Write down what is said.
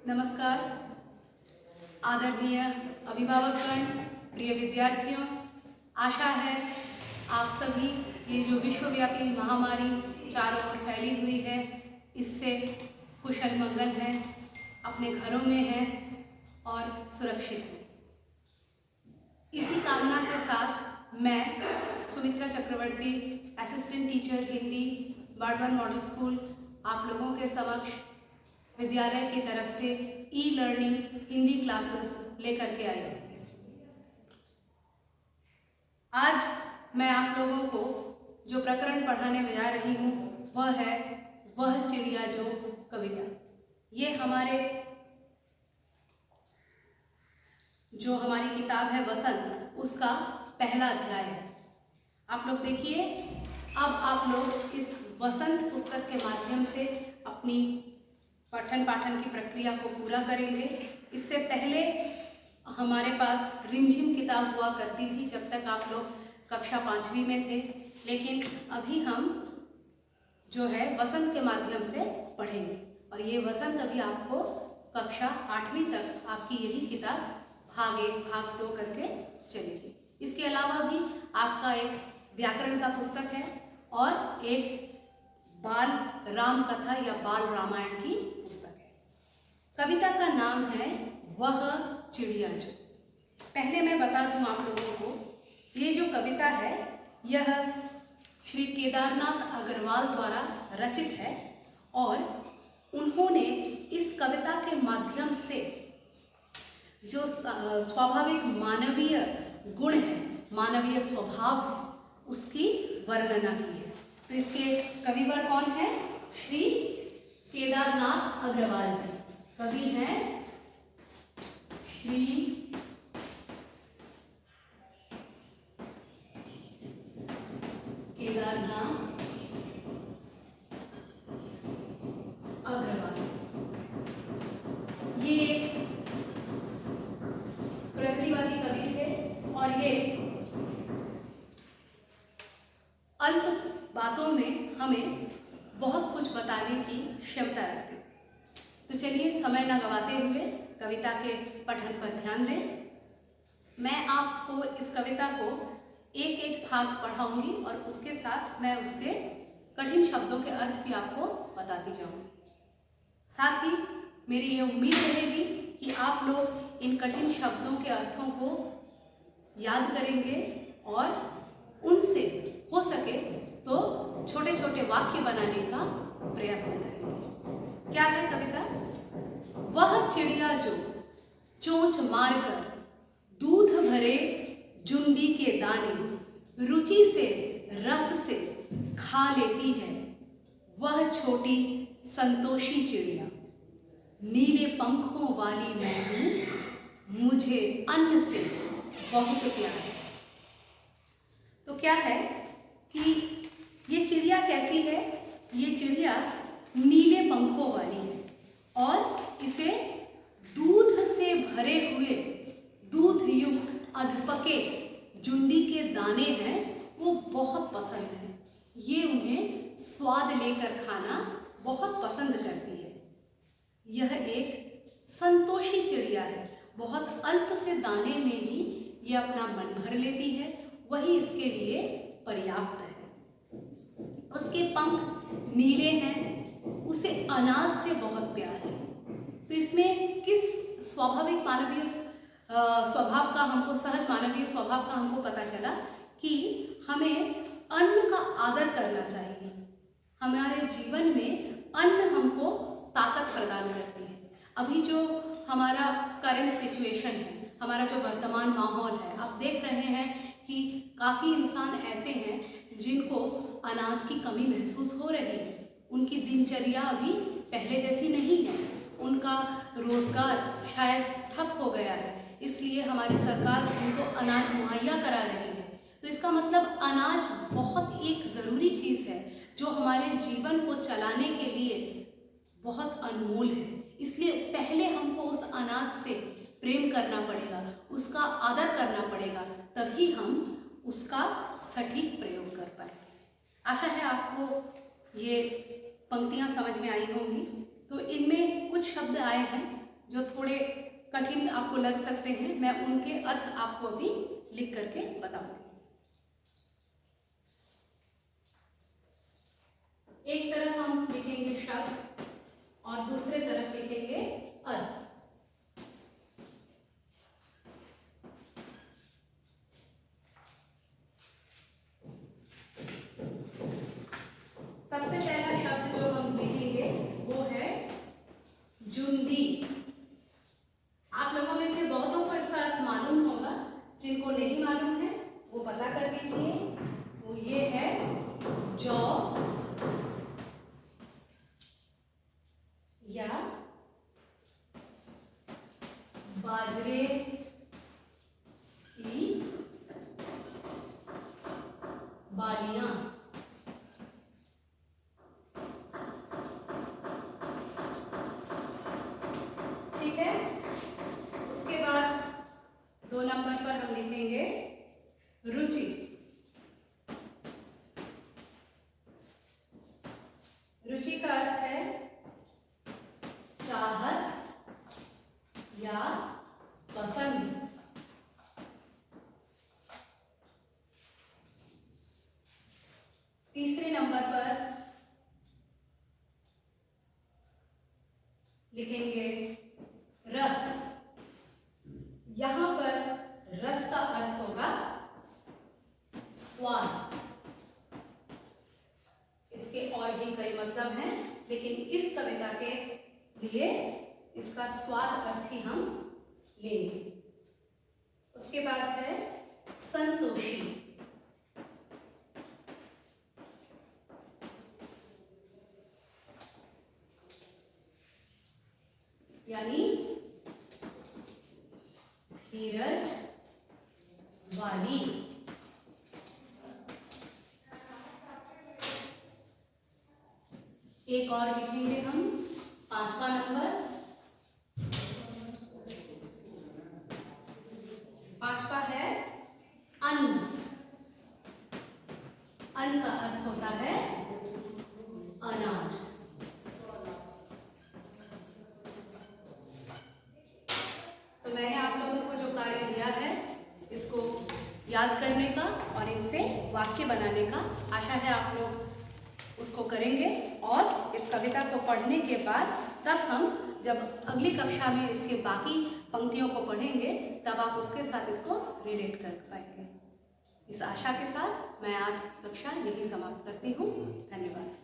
नमस्कार आदरणीय अभिभावकगण, प्रिय विद्यार्थियों। आशा है आप सभी ये जो विश्वव्यापी महामारी चारों ओर फैली हुई है इससे कुशल मंगल है, अपने घरों में है और सुरक्षित है। इसी कामना के साथ मैं Sumitra Chakraborty, assistant teacher Hindi, Barwan model school, आप लोगों के समक्ष विद्यालय की तरफ से ई लर्निंग हिंदी क्लासेस लेकर के आई हूँ। आज मैं आप लोगों को जो प्रकरण पढ़ाने जा रही हूँ वह है वह चिड़िया जो कविता। ये हमारी किताब है वसंत, उसका पहला अध्याय है। आप लोग देखिए, अब आप लोग इस वसंत पुस्तक के माध्यम से अपनी पठन पाठन की प्रक्रिया को पूरा करेंगे। इससे पहले हमारे पास रिमझिम किताब हुआ करती थी जब तक आप लोग कक्षा 5वीं में थे, लेकिन अभी हम जो है वसंत के माध्यम से पढ़ेंगे और ये वसंत अभी आपको कक्षा 8वीं तक आपकी यही किताब भाग 1 भाग 2 करके चलेगी। इसके अलावा भी आपका एक व्याकरण का पुस्तक है और एक बाल राम कथा या बाल रामायण की पुस्तक है। कविता का नाम है वह चिड़िया जो। पहले मैं बता दूं आप लोगों को, ये जो कविता है यह श्री केदारनाथ अग्रवाल द्वारा रचित है और उन्होंने इस कविता के माध्यम से जो स्वाभाविक मानवीय गुण है, मानवीय स्वभाव है, उसकी वर्णना की है। तो इसके कविवर कौन है? श्री केदारनाथ अग्रवाल जी कवि हैं। श्री केदारनाथ अग्रवाल, ये प्रगतिवादी कवि थे और ये अल्प बातों में हमें बहुत कुछ बताने की क्षमता रखते। तो चलिए समय न गवाते हुए कविता के पठन पर ध्यान दें। मैं आपको इस कविता को एक एक भाग पढ़ाऊंगी और उसके साथ मैं उसके कठिन शब्दों के अर्थ भी आपको बताती जाऊंगी। साथ ही मेरी ये उम्मीद रहेगी कि आप लोग इन कठिन शब्दों के अर्थों को याद करेंगे और उनसे हो सके तो छोटे छोटे वाक्य बनाने का प्रयत्न करेंगे। क्या है कविता? वह चिड़िया जो चोंच मारकर दूध भरे जुंडी के दाने रुचि से रस से खा लेती है, वह छोटी संतोषी चिड़िया। नीले पंखों वाली मैं हूँ, मुझे अन्न से बहुत प्यार है। तो क्या है कि ये चिड़िया कैसी है? ये चिड़िया नीले पंखों वाली है और इसे दूध से भरे हुए दूध युक्त अधपके जुंडी के दाने हैं वो बहुत पसंद है। ये उन्हें स्वाद लेकर खाना बहुत पसंद करती है। यह एक संतोषी चिड़िया है, बहुत अल्प से दाने में ही ये अपना मन भर लेती है, वही इसके लिए पर्याप्त है। उसके पंख नीले हैं, उसे अनाज से बहुत प्यार है। तो इसमें किस स्वाभाविक मानवीय स्वभाव का हमको, सहज मानवीय स्वभाव का हमको पता चला कि हमें अन्न का आदर करना चाहिए। हमारे जीवन में अन्न हमको ताकत प्रदान करती है। अभी जो हमारा करंट सिचुएशन है, हमारा जो वर्तमान माहौल है, आप देख रहे हैं कि काफ़ी इंसान ऐसे हैं जिनको अनाज की कमी महसूस हो रही है। उनकी दिनचर्या अभी पहले जैसी नहीं है, उनका रोजगार शायद ठप हो गया है, इसलिए हमारी सरकार उनको अनाज मुहैया करा रही है। तो इसका मतलब अनाज बहुत एक ज़रूरी चीज़ है जो हमारे जीवन को चलाने के लिए बहुत अनमोल है। इसलिए पहले हमको उस अनाज से प्रेम करना पड़ेगा, उसका आदर करना पड़ेगा, तभी हम उसका सटीक प्रयोग कर पाएंगे। आशा है आपको ये पंक्तियाँ समझ में आई होंगी। तो इनमें कुछ शब्द आए हैं जो थोड़े कठिन आपको लग सकते हैं, मैं उनके अर्थ आपको अभी लिख करके बताऊंगी। एक तरफ हम लिखेंगे शब्द और दूसरे तरफ लिखेंगे अर्थ। सबसे पहला शब्द जो हम लिखेंगे वो है जुंदी। आप लोगों में से बहुतों को इसका अर्थ मालूम होगा, जिनको नहीं मालूम है वो पता कर लीजिए। वो ये है जौ या बाजरे की बालियां। ठीक है, उसके बाद 2 नंबर पर हम लिखेंगे रुचि। रुचि का अर्थ है चाहत या पसंद। तीसरे नंबर पर लिखेंगे रस। यहां पर रस का अर्थ होगा स्वाद। इसके और भी कई मतलब हैं, लेकिन इस कविता के लिए इसका स्वाद अर्थ ही हम लेंगे। उसके बाद है संतोषी। यानी धीरज वाली। एक और लिखेंगे हम 5वां नंबर। 5वां है अन्न। अन्न का अर्थ होता है अनाज। तो मैंने आप लोगों को जो कार्य दिया है इसको याद करने का और इनसे वाक्य बनाने का, आशा है आप लोग उसको करेंगे। और इस कविता को पढ़ने के बाद तब हम जब अगली कक्षा में इसके बाकी पंक्तियों को पढ़ेंगे तब आप उसके साथ इसको रिलेट कर पाएंगे। इस आशा के साथ मैं आज की कक्षा यही समाप्त करती हूँ। धन्यवाद।